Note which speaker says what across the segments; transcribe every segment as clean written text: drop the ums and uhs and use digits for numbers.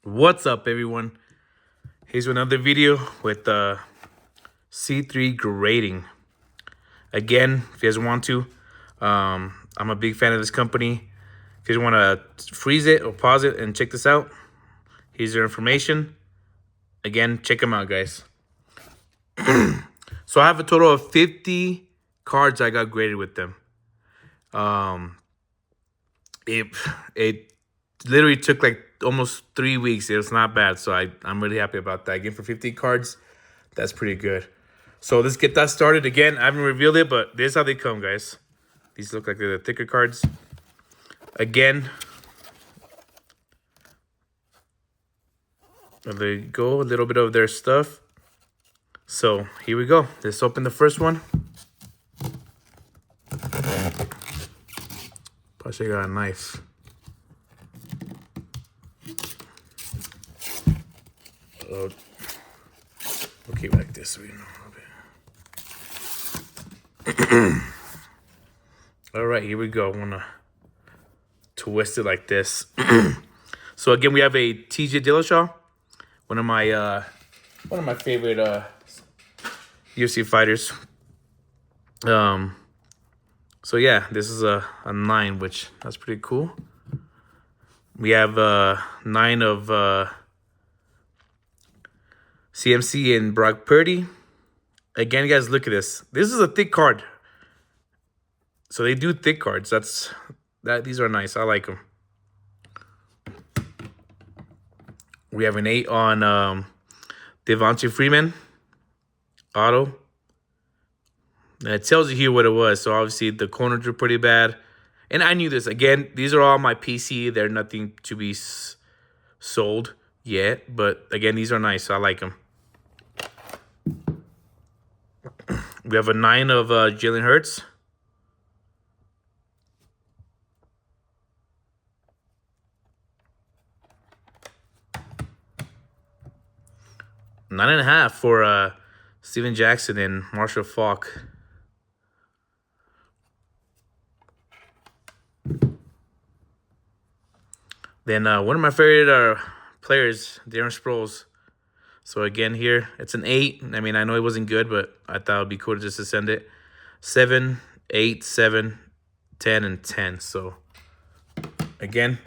Speaker 1: What's up, everyone? Here's another video with C3 grading. Again, if you guys want to, I'm a big fan of this company. If you guys want to freeze it or pause it and check this out, here's their information. Again, check them out, guys. So I have a total of 50 cards I got graded with them. It literally took like almost 3 weeks. It was not bad, so I'm really happy about that. Again, for 50 cards, that's pretty good. So let's get that started. Again, I haven't revealed it, but this is how they come, guys. These look like they're the thicker cards. Again, there you go, a little bit of their stuff. So here we go. Let's open the first one. Plus, I got a knife. Oh, okay, like this. All right, here we go. I'm gonna twist it like this. So again, we have a TJ Dillashaw, one of my favorite UFC fighters. So yeah, this is a 9, which that's pretty cool. We have 9 of CMC and Brock Purdy. Again, guys, look at this. This is a thick card. So they do thick cards. These are nice. I like them. We have an 8 on Devontae Freeman auto. And it tells you here what it was. So obviously the corners are pretty bad. And I knew this. Again, these are all my PC. They're nothing to be sold yet. But again, these are nice. So I like them. We have a 9 of Jalen Hurts. Nine and a half for Steven Jackson and Marshall Faulk. Then one of my favorite players, Darren Sproles. So again here, it's an 8. I mean, I know it wasn't good, but I thought it would be cool to just to send it. 7, 8, 7, 10, and 10. So again,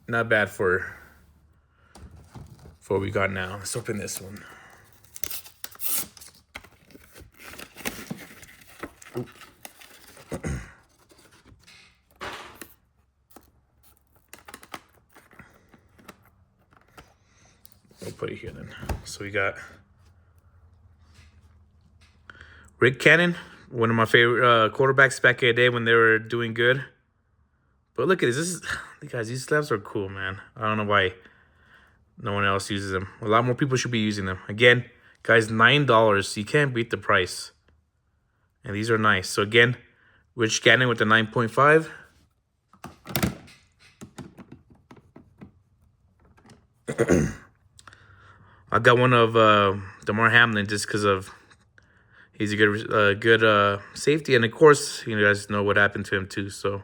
Speaker 1: not bad for what we got now. Let's open this one. We'll put it here then. So we got Rick Cannon, one of my favorite quarterbacks back in the day when they were doing good. But look at this. Guys, these slabs are cool, man. I don't know why no one else uses them. A lot more people should be using them. Again, guys, $9. You can't beat the price. And these are nice. So again, Rich Cannon with the 9.5. I got one of Damar Hamlin just because of he's a good safety, and of course you guys know what happened to him too. So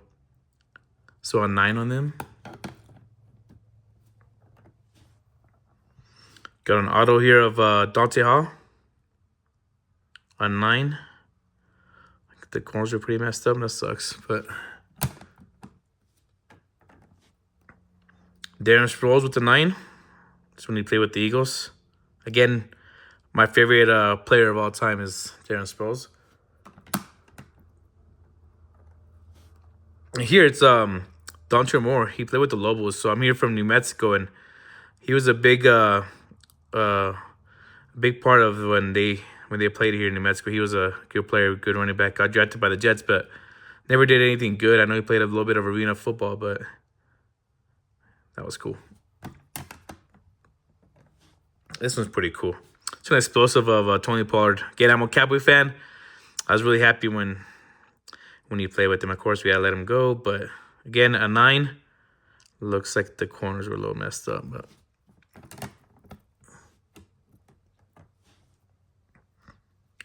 Speaker 1: a 9 on them. Got an auto here of Dante Hall. A 9. The corners are pretty messed up. That sucks, but Darren Sproles with the 9. That's when he played with the Eagles. Again, my favorite player of all time is Darren Sproles. And here it's Dontre Moore. He played with the Lobos, so I'm here from New Mexico, and he was a big part of when they played here in New Mexico. He was a good player, good running back. Got drafted by the Jets, but never did anything good. I know he played a little bit of arena football, but that was cool. This one's pretty cool. It's an explosive of Tony Pollard. Again, I'm a Cowboy fan. I was really happy when he played with him. Of course, we had to let him go, but again, a 9. Looks like the corners were a little messed up, but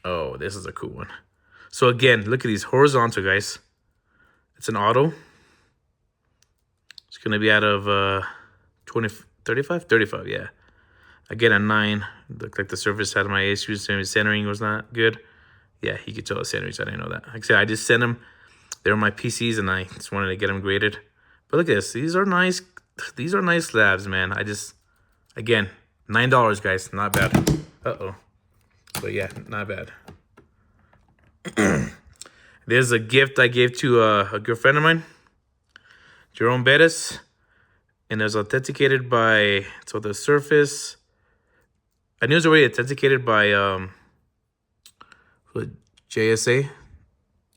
Speaker 1: oh, this is a cool one. So again, look at these horizontal, guys. It's an auto. It's gonna be out of 35? 35, yeah. Again, a 9. Looked like the surface had my issues. Centering was not good. Yeah, he could tell the centering. I didn't know that. Like I said, I just sent them. They were my PCs, and I just wanted to get them graded. But look at this. These are nice. These are nice slabs, man. Again, $9, guys. Not bad. Uh-oh. But yeah, not bad. There's a gift I gave to a good friend of mine, Jerome Bettis. And it was authenticated by, so the Surface, I knew it was already authenticated by JSA.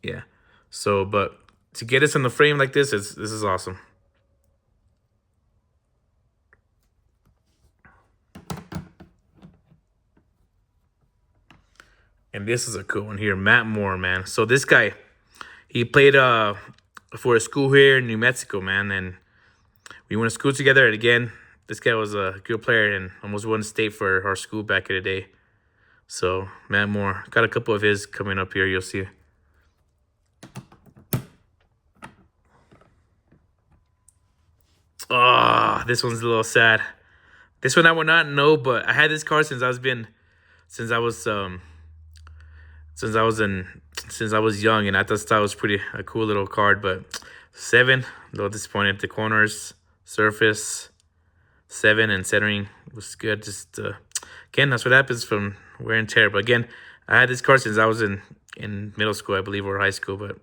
Speaker 1: Yeah. So, but to get us in the frame like this is awesome. And this is a cool one here, Matt Moore, man. So this guy, he played for a school here in New Mexico, man, and we went to school together. And again, this guy was a good player and almost won state for our school back in the day. So Matt Moore, got a couple of his coming up here. You'll see. Oh, this one's a little sad. This one I would not know, but I had this card since I was young, and I thought that was pretty a cool little card. But 7, a little disappointed. The corners, surface, 7, and centering was good. Just again, that's what happens from wear and tear. But again, I had this card since I was in middle school, I believe, or high school. But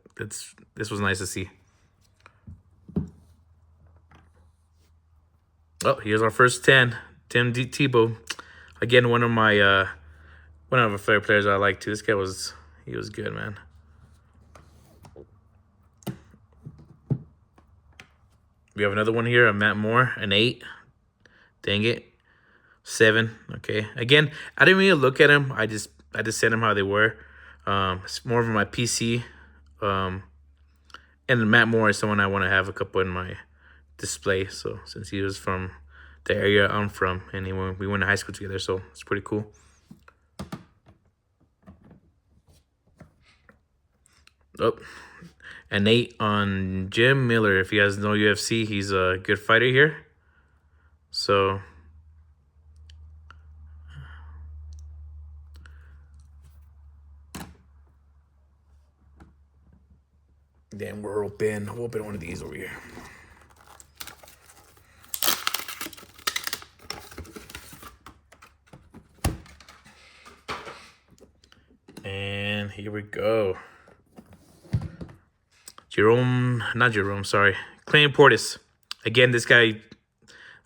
Speaker 1: this was nice to see. Oh, here's our first 10, Tim Tebow. Again, one of my favorite players I like too. This guy was good, man. We have another one here, a Matt Moore, an 8. Dang it. 7. Okay. Again, I didn't really look at them. I just sent them how they were. It's more of my PC. And Matt Moore is someone I want to have a couple in my display. So since he was from the area I'm from, and we went to high school together, so it's pretty cool. Oh, an 8 on Jim Miller. If you guys know UFC, he's a good fighter here. So then we'll open one of these over here. And here we go. Clayton Portis. Again, this guy,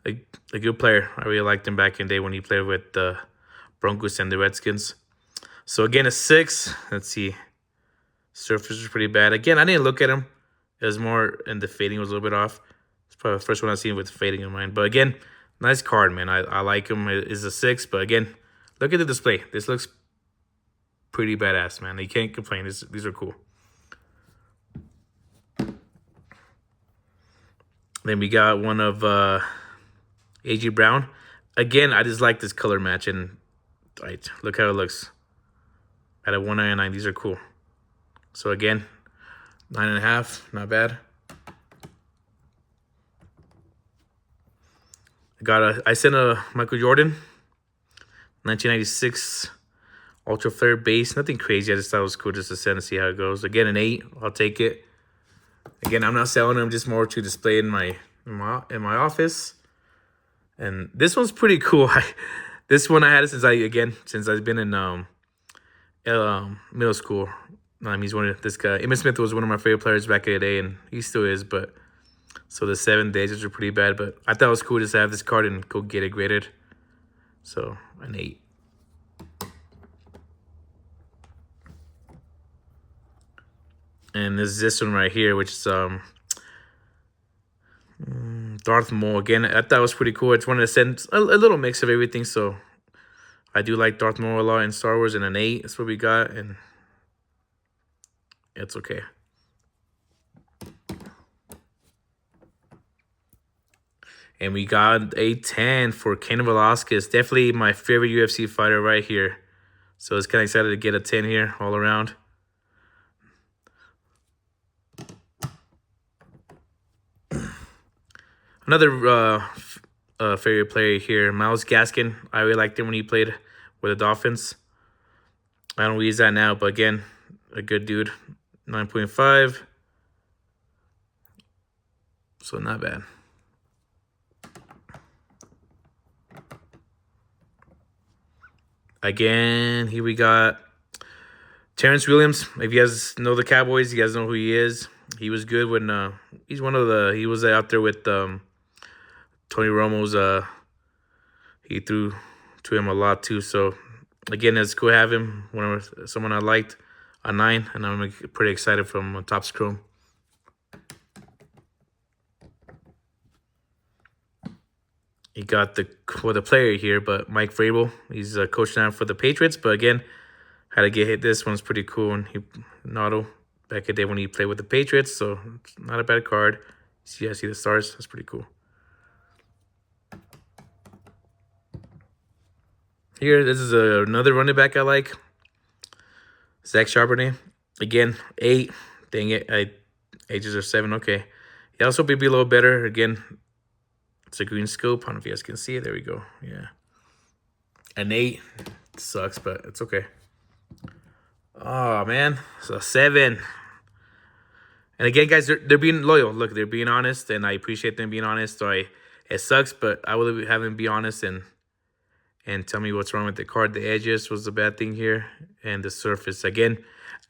Speaker 1: a good player. I really liked him back in the day when he played with the Broncos and the Redskins. So again, a 6. Let's see. Surface is pretty bad. Again, I didn't look at him. It was more, and the fading was a little bit off. It's probably the first one I've seen with fading in mind. But again, nice card, man. I like him. It is a 6. But again, look at the display. This looks pretty badass, man. You can't complain. These are cool. Then we got one of A.J. Brown. Again, I just like this color match. And right, look how it looks. At a 199, these are cool. So again, 9.5, not bad. I sent a Michael Jordan, 1996 Ultra Flare base. Nothing crazy. I just thought it was cool just to send and see how it goes. Again, an 8. I'll take it. Again, I'm not selling them, just more to display in my office. And this one's pretty cool. This one I had it since I've been in middle school. He's one of this guy. Emmitt Smith was one of my favorite players back in the day, and he still is. But so the 7 days are pretty bad. But I thought it was cool just to have this card and go get it graded. So an 8. And there's this one right here, which is Darth Maul. Again, I thought it was pretty cool. I just wanted to send a little mix of everything. So I do like Darth Maul a lot in Star Wars, and an 8. That's what we got, and it's okay. And we got a 10 for Cain Velasquez. Definitely my favorite UFC fighter right here. So it's kind of excited to get a 10 here all around. Another favorite player here, Myles Gaskin. I really liked him when he played with the Dolphins. I don't use that now, but again, a good dude. 9.5. So not bad. Again, here we got Terrence Williams. If you guys know the Cowboys, you guys know who he is. He was good when he was out there with Tony Romo's. He threw to him a lot too. So again, it's cool to have him. Someone I liked, a 9, and I'm pretty excited from Topps Chrome. He got the player here, but Mike Vrabel. He's a coach now for the Patriots. But again, had to get hit. This one's pretty cool. And Nato back in the day when he played with the Patriots. So it's not a bad card. See, I see the stars. That's pretty cool. Here, this is another running back I like. Zach Charbonnet. Again, 8. Dang it. Ages are 7. Okay. He also be a little better. Again, it's a green scope. I don't know if you guys can see it. There we go. Yeah. An 8. Sucks, but it's okay. Oh, man. It's a 7. And again, guys, they're being loyal. Look, they're being honest, and I appreciate them being honest. So it sucks, but I will have them be honest and tell me what's wrong with the card. The edges was the bad thing here, and the surface. Again,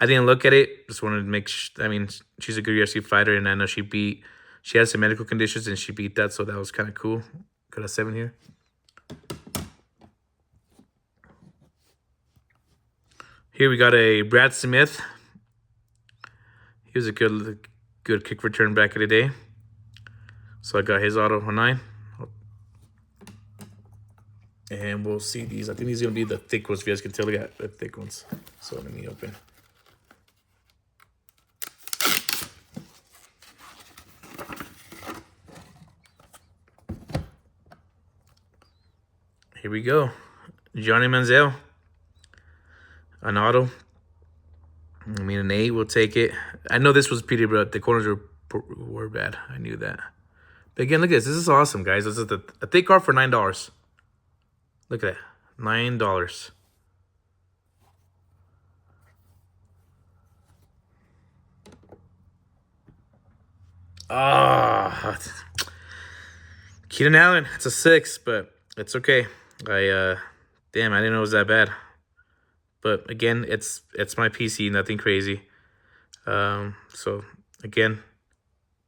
Speaker 1: I didn't look at it. Just wanted to make I mean, she's a good UFC fighter, and I know she has some medical conditions, and she beat that, so that was kind of cool. Got a 7 here. Here we got a Brad Smith. He was a good kick return back in the day. So I got his auto on 9. And we'll see these. I think these are going to be the thick ones. If you guys can tell, I got the thick ones. So let me open. Here we go. Johnny Manziel. An auto. I mean, an 8, we'll take it. I know this was pretty, but the corners were bad. I knew that. But again, look at this. This is awesome, guys. This is a thick card for $9. Look at that. $9. Ah, Keenan Allen. It's a 6, but it's okay. Damn, I didn't know it was that bad. But again, it's my PC, nothing crazy. So again,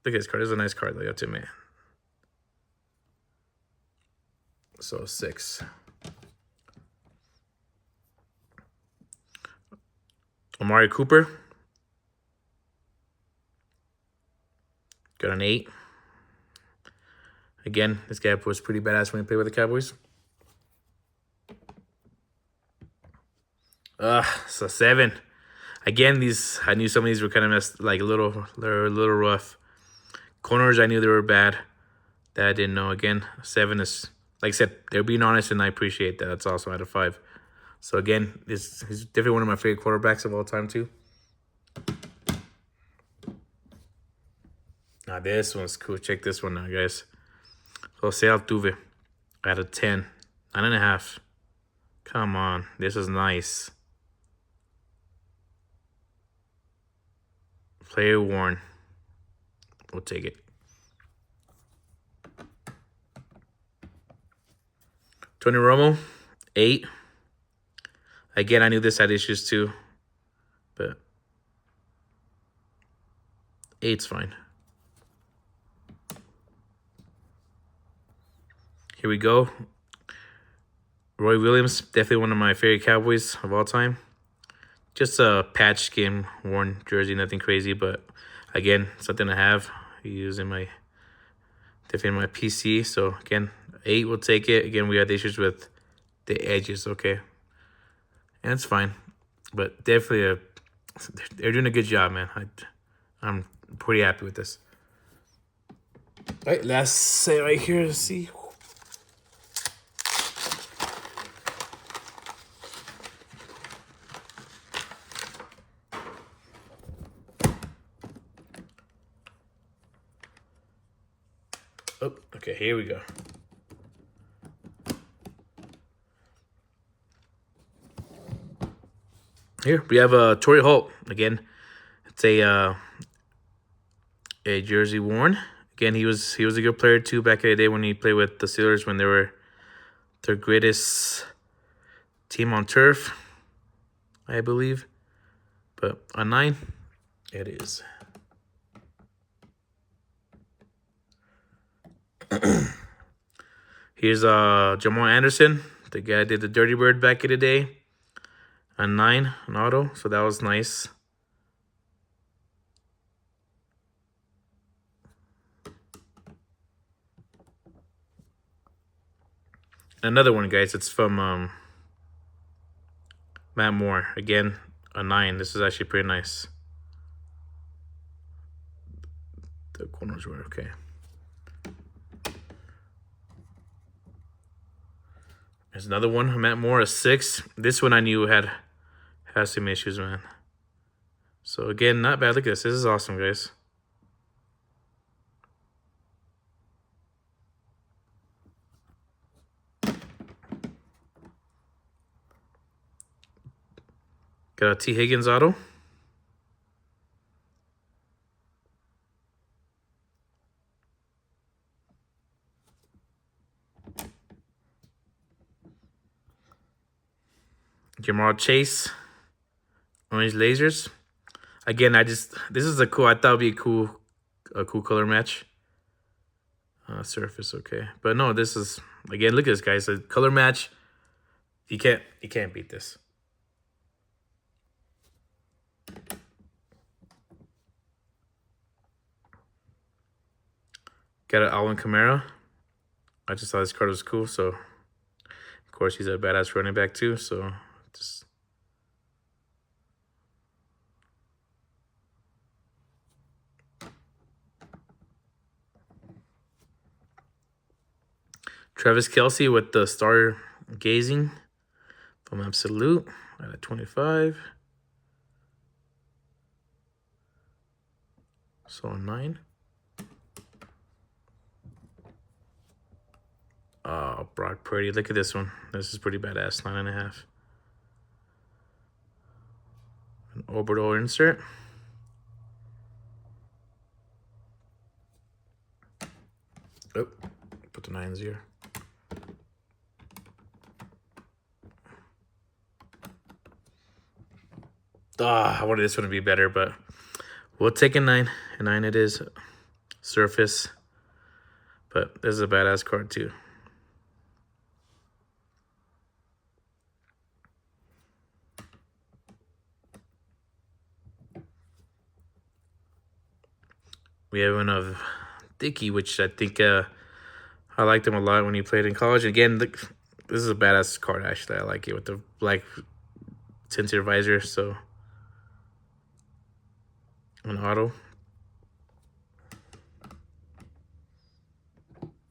Speaker 1: look at this card. It's a nice card, though, you have to admit. So 6. Amari Cooper. Got an 8. Again, this guy was pretty badass when he played with the Cowboys. It's a 7. Again, I knew some of these were kind of messed, like they're a little rough. Corners, I knew they were bad. That I didn't know. Again, 7 is, like I said, they're being honest, and I appreciate that. That's awesome out of 5. So again, he's definitely one of my favorite quarterbacks of all time too. Now this one's cool. Check this one out, guys. Jose Altuve out of 10. 9.5. Come on. This is nice. Player worn. We'll take it. Tony Romo, 8. Again, I knew this had issues too, but 8's fine. Here we go. Roy Williams, definitely one of my favorite Cowboys of all time. Just a patch game worn jersey, nothing crazy, but again, something to have. Using definitely my PC. So again, 8 will take it. Again, we had issues with the edges, okay, and it's fine, but definitely they're doing a good job, man. I'm pretty happy with this. All right, last set right here. Let's see. Oh, okay, here we go. Here we have Torrey Holt again. It's a jersey worn. Again, he was a good player too back in the day when he played with the Steelers when they were their greatest team on turf, I believe. But a 9, it is. Here's Jamal Anderson, the guy that did the Dirty Bird back in the day. A 9, an auto, so that was nice. Another one, guys. It's from Matt Moore. Again, a 9. This is actually pretty nice. The corners were okay. There's another one, Matt Moore, a 6. This one I knew has some issues, man. So again, not bad. Look at this. This is awesome, guys. Got a T. Higgins auto. Jamar Chase. Orange lasers. Again, this is I thought it'd be a cool color match. Surface, okay. But no, this is, again, look at this, guys. A color match. You can't beat this. Got an Alvin Kamara. I just thought this card was cool, so of course he's a badass running back too, so just Travis Kelce with the star gazing from Absolute at a 25. So a 9. Oh, Brock Purdy. Look at this one. This is pretty badass. 9.5. An orbital insert. Oh, put the 9s here. I wanted this one to be better, but we'll take a 9. A 9 it is. Surface. But this is a badass card too. We have one of Dickey, which I think I liked him a lot when he played in college. Again, this is a badass card, actually. I like it with the black tinted visor. So, an auto.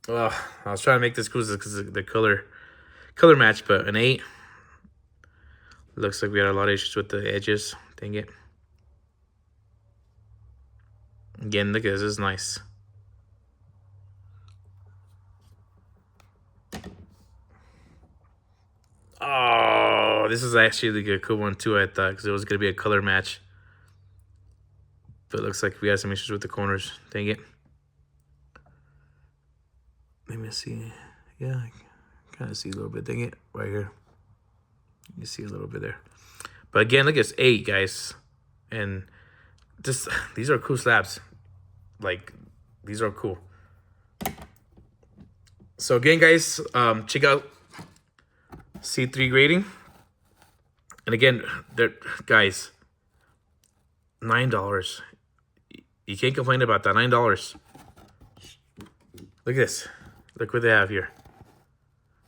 Speaker 1: Oh, I was trying to make this cool because of the color match, but an 8. Looks like we had a lot of issues with the edges. Dang it. Again, look at this. This is nice. Oh, this is actually a cool one too, I thought, because it was going to be a color match. But it looks like we had some issues with the corners. Dang it. Let me see. Yeah, I kind of see a little bit. Dang it. Right here. You see a little bit there. But again, look at this 8, guys. And just, these are cool slabs. Like, these are cool. So again, guys, check out C3 grading. And again, guys, $9. You can't complain about that. $9. Look at this. Look what they have here.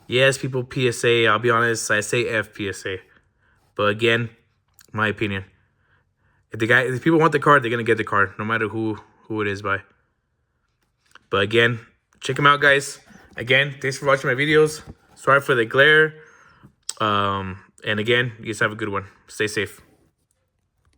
Speaker 1: Yes, people, PSA. I'll be honest, I say F PSA. But again, my opinion. If people want the card, they're gonna get the card, no matter who it is by. But again, check them out, guys. Again, thanks for watching my videos. Sorry for the glare. And again, you guys have a good one. Stay safe.